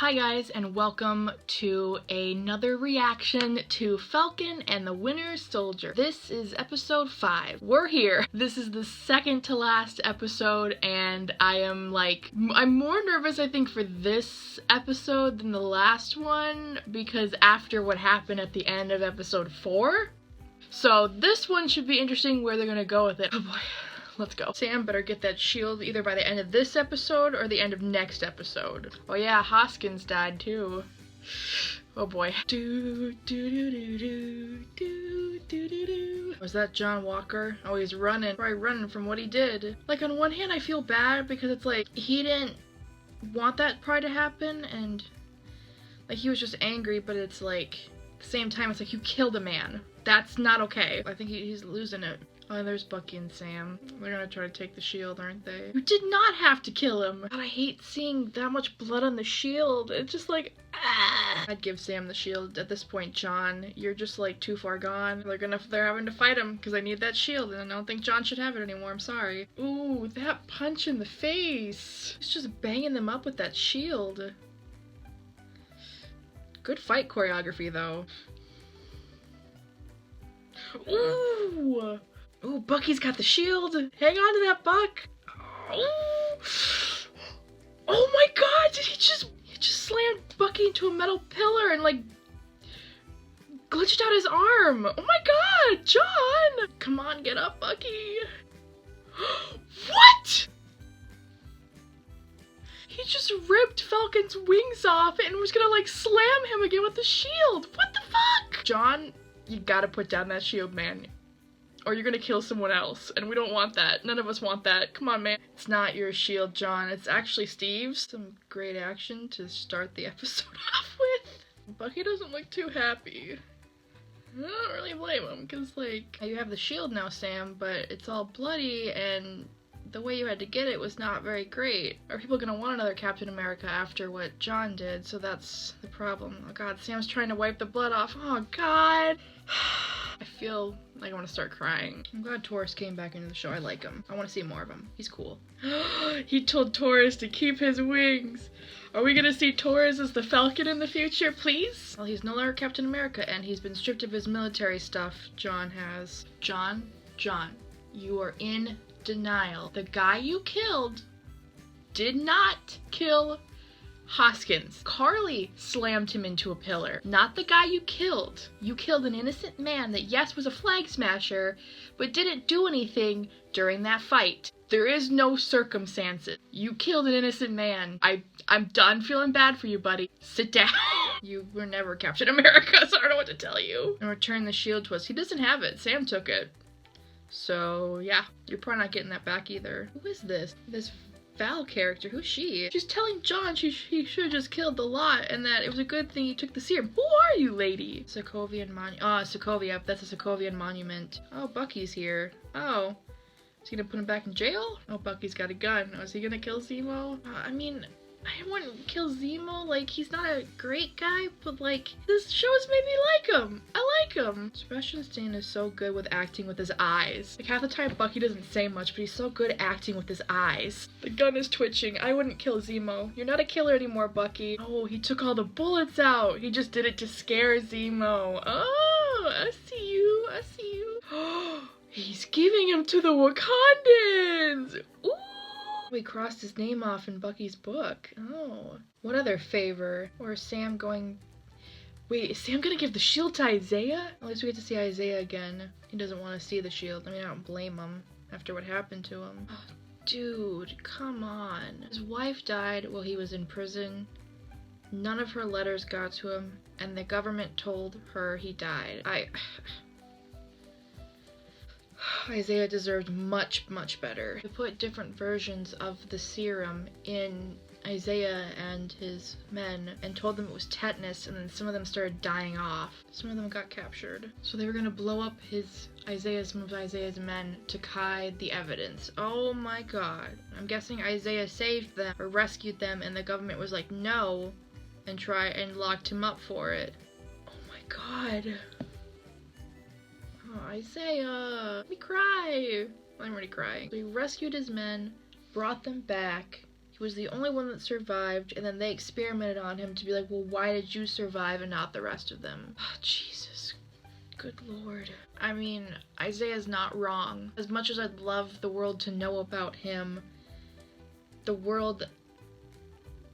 Hi guys, and welcome to another reaction to Falcon and the Winter Soldier. This is episode 5. We're here. This is the second to last episode, and I'm more nervous I think for this episode than the last one because after what happened at the end of episode 4. So this one should be interesting where they're gonna go with it. Oh boy. Let's go. Sam better get that shield either by the end of this episode or the end of next episode. Oh yeah, Hoskins died too. Oh boy. Was that John Walker? Oh, he's running. Probably running from what he did. Like, on one hand, I feel bad because it's like, he didn't want that probably to happen, and like, he was just angry, but it's like, at the same time, it's like, you killed a man. That's not okay. I think he's losing it. Oh, there's Bucky and Sam. They're gonna try to take the shield, aren't they? You did not have to kill him! God, I hate seeing that much blood on the shield. It's just like, ah! I'd give Sam the shield. At this point, John, you're just like too far gone. They're having to fight him because I need that shield, and I don't think John should have it anymore. I'm sorry. Ooh, that punch in the face. He's just banging them up with that shield. Good fight choreography, though. Ooh! Ooh, Bucky's got the shield. Hang on to that, Buck. Ooh. Oh my god, did he just slammed Bucky into a metal pillar and like glitched out his arm. Oh my god, John. Come on, get up, Bucky. What? He just ripped Falcon's wings off and was gonna like slam him again with the shield. What the fuck? John, you gotta put down that shield, man. Or you're gonna kill someone else, and we don't want that. None of us want that. Come on, man. It's not your shield, John. It's actually Steve's. Some great action to start the episode off with. Bucky doesn't look too happy. I don't really blame him, because, like, you have the shield now, Sam, but it's all bloody, and the way you had to get it was not very great. Are people gonna want another Captain America after what John did? So that's the problem. Oh god, Sam's trying to wipe the blood off. Oh god. I feel like I want to start crying. I'm glad Taurus came back into the show. I like him. I want to see more of him. He's cool. He told Taurus to keep his wings. Are we gonna see Taurus as the Falcon in the future, please? Well, he's no longer Captain America, and he's been stripped of his military stuff. John has. John, you are in denial. The guy you killed did not kill Hoskins. Carly slammed him into a pillar, not the guy you killed. You killed an innocent man that, yes, was a flag smasher, but didn't do anything during that fight. There is no circumstances. You killed an innocent man. I'm done feeling bad for you, buddy. Sit down. You were never Captain America, so I don't know what to tell you. And return the shield to us. He doesn't have it. Sam took it. So, yeah. You're probably not getting that back either. Who is this? This Val character, who's she? She's telling John he should have just killed the lot and that it was a good thing he took the serum. Who are you, lady? Sokovian monument. Oh, Sokovia. That's a Sokovian monument. Oh, Bucky's here. Oh. Is he gonna put him back in jail? Oh, Bucky's got a gun. Oh, is he gonna kill Zemo? I mean, I wouldn't kill Zemo. Like, he's not a great guy, but like, this show has made me like him. I like him. Sebastian Stan is so good with acting with his eyes. Like, half the time Bucky doesn't say much, but he's so good at acting with his eyes. The gun is twitching. I wouldn't kill Zemo. You're not a killer anymore, Bucky. Oh, he took all the bullets out. He just did it to scare Zemo. Oh, I see you. I see you. Oh, he's giving him to the Wakandans. Ooh. He crossed his name off in Bucky's book. Oh. What other favor? Or is Sam going... Wait, is Sam gonna give the shield to Isaiah? At least we get to see Isaiah again. He doesn't want to see the shield. I mean, I don't blame him after what happened to him. Oh, dude, come on. His wife died while he was in prison. None of her letters got to him, and the government told her he died. Isaiah deserved much, much better. They put different versions of the serum in Isaiah and his men and told them it was tetanus, and then some of them started dying off. Some of them got captured. So they were gonna blow up Isaiah's men to hide the evidence. Oh my god. I'm guessing Isaiah saved them or rescued them, and the government was like, no, and locked him up for it. Oh my god. Oh, Isaiah, let me cry. I'm already crying. So he rescued his men, brought them back. He was the only one that survived, and then they experimented on him to be like, well, why did you survive and not the rest of them? Oh, Jesus. Good Lord. I mean, Isaiah's not wrong. As much as I'd love the world to know about him, the world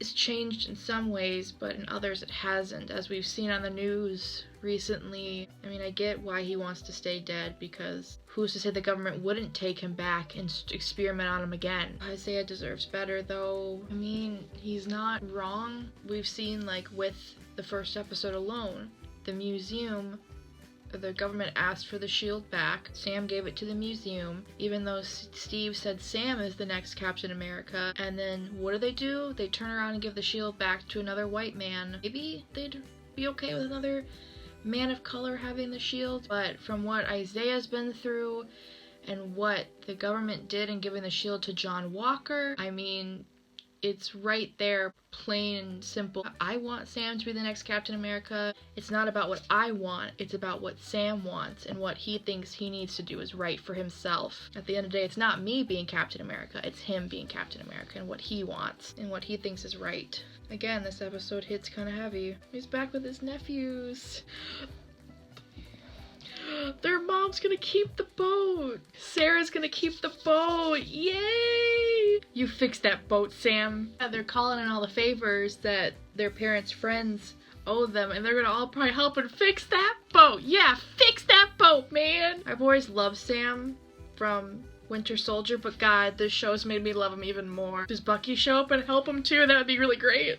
is changed in some ways, but in others it hasn't, as we've seen on the news recently. I mean, I get why he wants to stay dead, because who's to say the government wouldn't take him back and experiment on him again? Isaiah deserves better, though. I mean, he's not wrong. We've seen, like, with the first episode alone, the museum, the government asked for the shield back. Sam gave it to the museum, even though Steve said Sam is the next Captain America. And then what do? They turn around and give the shield back to another white man. Maybe they'd be okay with another man of color having the shield. But from what Isaiah's been through and what the government did in giving the shield to John Walker, I mean, it's right there, plain and simple. I want Sam to be the next Captain America. It's not about what I want, it's about what Sam wants, and what he thinks he needs to do is right for himself. At the end of the day, it's not me being Captain America, it's him being Captain America and what he wants and what he thinks is right. Again, this episode hits kind of heavy. He's back with his nephews. Their mom's gonna keep the boat. Sarah's gonna keep the boat. Yay! You fixed that boat, Sam. Yeah, they're calling in all the favors that their parents' friends owe them, and they're gonna all probably help and fix that boat. Yeah, fix that boat, man! I've always loved Sam from Winter Soldier, but God, this show's made me love him even more. Does Bucky show up and help him too? That would be really great.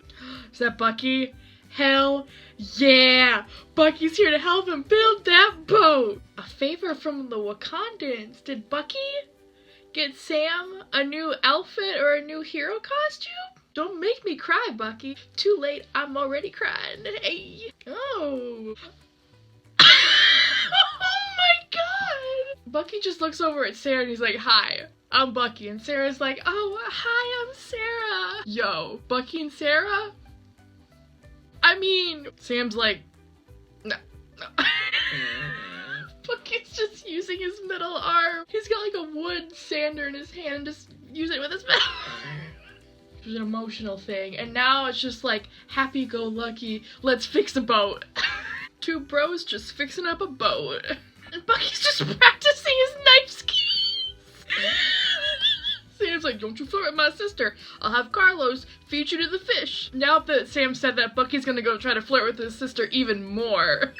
Is that Bucky? Hell yeah! Bucky's here to help him build that boat! A favor from the Wakandans. Did Bucky get Sam a new outfit or a new hero costume? Don't make me cry, Bucky. Too late, I'm already crying. Hey! Oh! Oh my god! Bucky just looks over at Sarah and he's like, hi, I'm Bucky. And Sarah's like, oh, hi, I'm Sarah. Yo, Bucky and Sarah? I mean, Sam's like, no. Bucky's just using his middle arm. He's got like a wood sander in his hand and just using it with his middle arm. It was an emotional thing. And now it's just like, happy-go-lucky, let's fix a boat. Two bros just fixing up a boat. And Bucky's just practicing his knife skills. Sam's like, don't you flirt with my sister. I'll have Carlos feed you to the fish. Now that Sam said that, Bucky's gonna go try to flirt with his sister even more.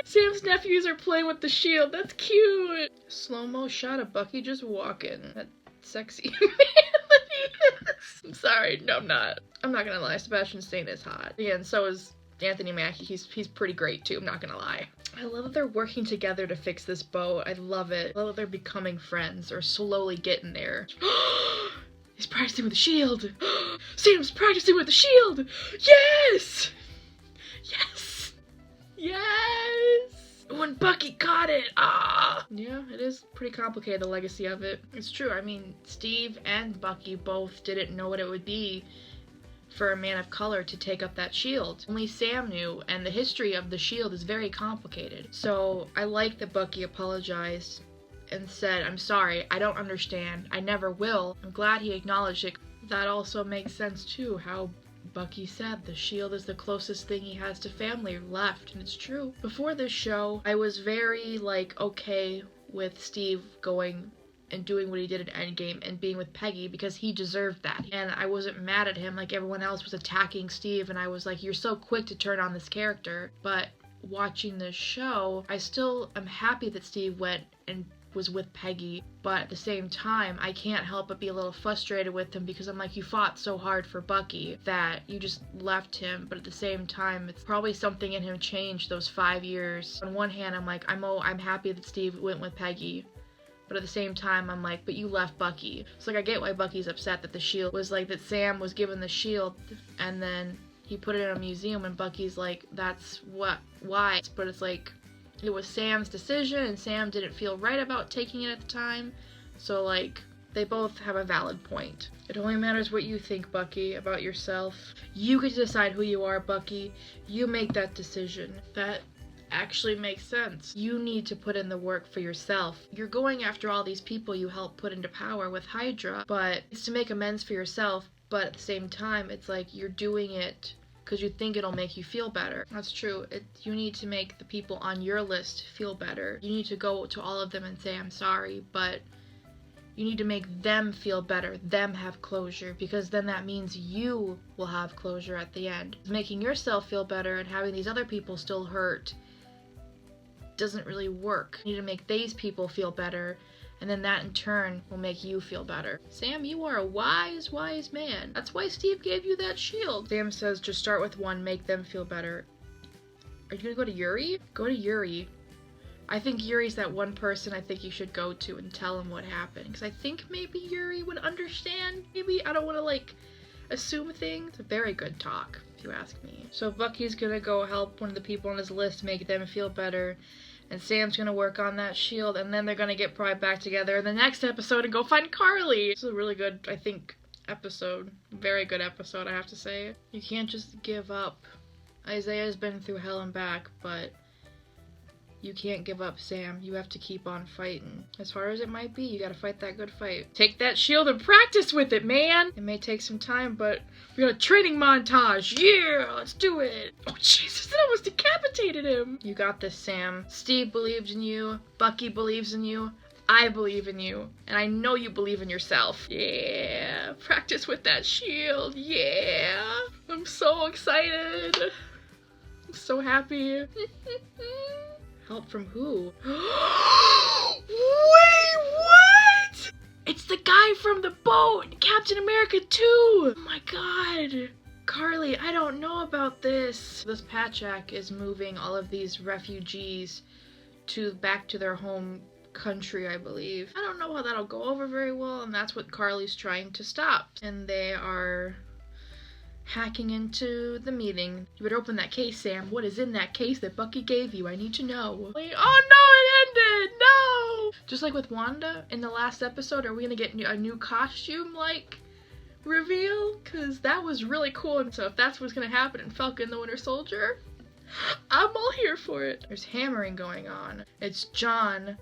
Sam's nephews are playing with the shield. That's cute. Slow-mo shot of Bucky just walking. That sexy man that he is. I'm sorry. No, I'm not. I'm not gonna lie. Sebastian Stan is hot. Yeah, and so is Anthony Mackie. He's pretty great too. I'm not gonna lie. I love that they're working together to fix this boat. I love it. I love that they're becoming friends or slowly getting there. He's practicing with the shield. Sam's practicing with the shield. Yes! Yes! Yes! When Bucky caught it. Ah! Yeah, it is pretty complicated, the legacy of it. It's true. I mean, Steve and Bucky both didn't know what it would be for a man of color to take up that shield. Only Sam knew, and the history of the shield is very complicated. So I like that Bucky apologized and said, I'm sorry, I don't understand, I never will. I'm glad he acknowledged it. That also makes sense too, how Bucky said the shield is the closest thing he has to family left, and it's true. Before this show, I was very, like, okay with Steve going and doing what he did in Endgame and being with Peggy because he deserved that. And I wasn't mad at him like everyone else was attacking Steve, and I was like, you're so quick to turn on this character. But watching this show, I still am happy that Steve went and was with Peggy, but at the same time, I can't help but be a little frustrated with him because I'm like, you fought so hard for Bucky that you just left him, but at the same time, it's probably something in him changed those 5 years. On one hand, I'm like, I'm happy that Steve went with Peggy, but at the same time, I'm like, but you left Bucky. So, like, I get why Bucky's upset that the shield was, like, that Sam was given the shield, and then he put it in a museum, and Bucky's like, that's why. But it's like, it was Sam's decision, and Sam didn't feel right about taking it at the time. So, like, they both have a valid point. It only matters what you think, Bucky, about yourself. You get to decide who you are, Bucky. You make that decision. That actually makes sense. You need to put in the work for yourself. You're going after all these people you helped put into power with Hydra, but it's to make amends for yourself, but at the same time, it's like you're doing it because you think it'll make you feel better. That's true. You need to make the people on your list feel better. You need to go to all of them and say, I'm sorry, but you need to make them feel better, them have closure, because then that means you will have closure at the end. Making yourself feel better and having these other people still hurt doesn't really work. You need to make these people feel better, and then that in turn will make you feel better. Sam, you are a wise, wise man. That's why Steve gave you that shield. Sam says, just start with one, make them feel better. Are you gonna go to Yuri? Go to Yuri. I think Yuri's that one person I think you should go to and tell him what happened. Because I think maybe Yuri would understand. Maybe. I don't want to, like, assume things. It's a very good talk, if you ask me. So Bucky's gonna go help one of the people on his list make them feel better. And Sam's gonna work on that shield. And then they're gonna get Pride back together in the next episode and go find Carly. This is a really good, I think, episode. Very good episode, I have to say. You can't just give up. Isaiah's been through hell and back, but you can't give up, Sam. You have to keep on fighting. As hard as it might be, you gotta fight that good fight. Take that shield and practice with it, man! It may take some time, but we got a training montage! Yeah! Let's do it! Oh, Jesus, that almost decapitated him! You got this, Sam. Steve believes in you. Bucky believes in you. I believe in you. And I know you believe in yourself. Yeah! Practice with that shield! Yeah! I'm so excited! I'm so happy. Help from who? Wait, what? It's the guy from the boat! Captain America 2! Oh my god. Carly, I don't know about this. This Patchak is moving all of these refugees back to their home country, I believe. I don't know how that'll go over very well, and that's what Carly's trying to stop. And they are hacking into the meeting. You better open that case, Sam. What is in that case that Bucky gave you? I need to know. Wait, oh no, it ended! No! Just like with Wanda in the last episode, are we gonna get a new costume, like, reveal? Because that was really cool, and so if that's what's gonna happen in Falcon the Winter Soldier, I'm all here for it. There's hammering going on. It's John.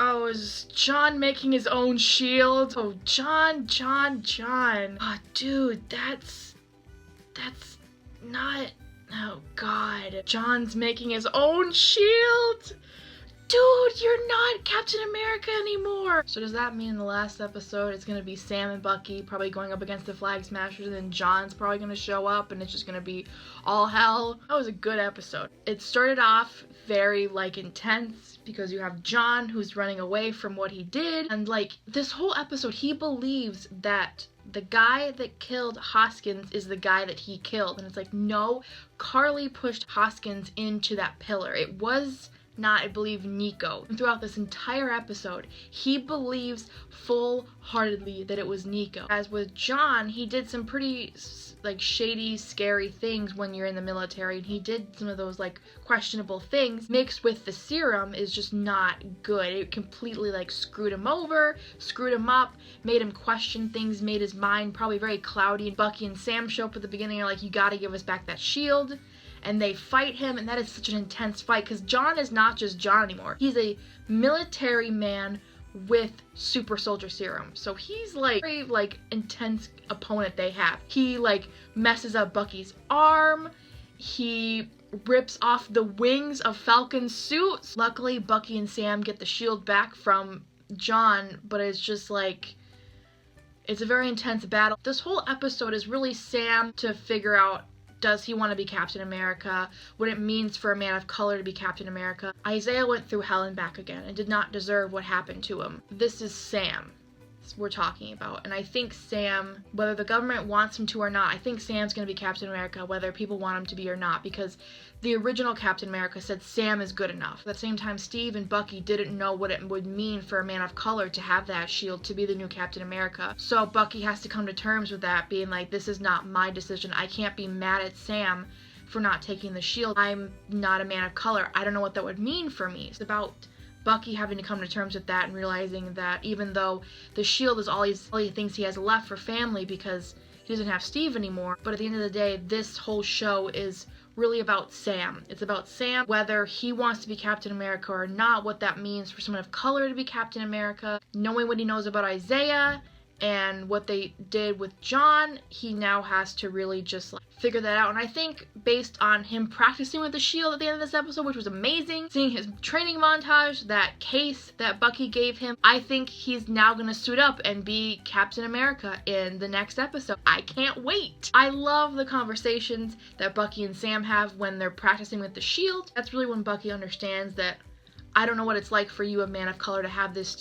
Oh, is John making his own shield? Oh, John. Oh, dude, that's not, oh god. John's making his own shield? Dude, you're not Captain America anymore! So does that mean in the last episode it's gonna be Sam and Bucky probably going up against the Flag Smashers, and then John's probably gonna show up and it's just gonna be all hell? That was a good episode. It started off very, like, intense because you have John who's running away from what he did, and, like, this whole episode he believes that the guy that killed Hoskins is the guy that he killed, and it's like, no, Carly pushed Hoskins into that pillar. It was not, I believe, Nico. And throughout this entire episode, he believes full-heartedly that it was Nico. As with John, he did some pretty, like, shady, scary things when you're in the military, and he did some of those, like, questionable things. Mixed with the serum is just not good. It completely, like, screwed him over, screwed him up, made him question things, made his mind probably very cloudy. And Bucky and Sam show up at the beginning and are like, you gotta give us back that shield. And they fight him, and that is such an intense fight, because John is not just John anymore. He's a military man with super soldier serum. So he's, like, very, like, intense opponent they have. He, like, messes up Bucky's arm. He rips off the wings of Falcon's suit. Luckily, Bucky and Sam get the shield back from John, but it's just, like, it's a very intense battle. This whole episode is really Sam to figure out, does he want to be Captain America? What it means for a man of color to be Captain America? Isaiah went through hell and back again and did not deserve what happened to him. This is Sam we're talking about. And I think Sam, whether the government wants him to or not, I think Sam's going to be Captain America whether people want him to be or not, because the original Captain America said Sam is good enough. At the same time, Steve and Bucky didn't know what it would mean for a man of color to have that shield, to be the new Captain America. So Bucky has to come to terms with that, being like, this is not my decision. I can't be mad at Sam for not taking the shield. I'm not a man of color. I don't know what that would mean for me. It's about Bucky having to come to terms with that and realizing that even though the shield is all he thinks he has left for family because he doesn't have Steve anymore, but at the end of the day, this whole show is really about Sam. It's about Sam, whether he wants to be Captain America or not, what that means for someone of color to be Captain America, knowing what he knows about Isaiah and what they did with John. He now has to really just like figure that out. And I think based on him practicing with the shield at the end of this episode, which was amazing, seeing his training montage, that case that Bucky gave him, I think he's now gonna suit up and be Captain America in the next episode. I can't wait. I love the conversations that Bucky and Sam have when they're practicing with the shield. That's really when Bucky understands that I don't know what it's like for you, a man of color, to have this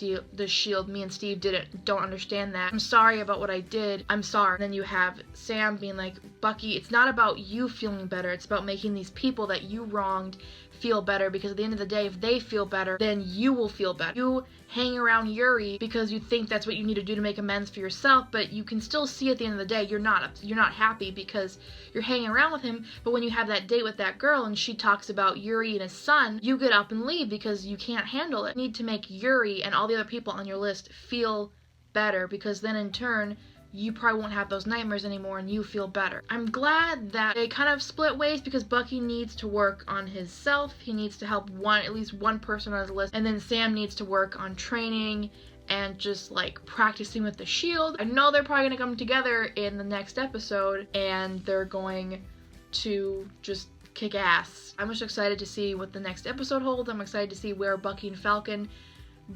shield. Me and Steve don't understand that. I'm sorry about what I did. I'm sorry. And then you have Sam being like, Bucky, it's not about you feeling better. It's about making these people that you wronged feel better, because at the end of the day, if they feel better, then you will feel better. You hang around Yuri because you think that's what you need to do to make amends for yourself, but you can still see at the end of the day you're not happy because you're hanging around with him. But when you have that date with that girl and she talks about Yuri and his son, you get up and leave because you can't handle it. You need to make Yuri and all the other people on your list feel better, because then in turn you probably won't have those nightmares anymore and you feel better. I'm glad that they kind of split ways, because Bucky needs to work on his self. He needs to help at least one person on his list, and then Sam needs to work on training and just like practicing with the shield. I know they're probably gonna come together in the next episode and they're going to just kick ass. I'm just excited to see what the next episode holds. I'm excited to see where Bucky and Falcon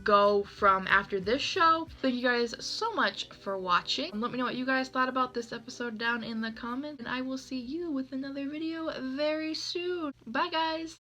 go from after this show. Thank you guys so much for watching. Let me know what you guys thought about this episode down in the comments, and I will see you with another video very soon. Bye guys!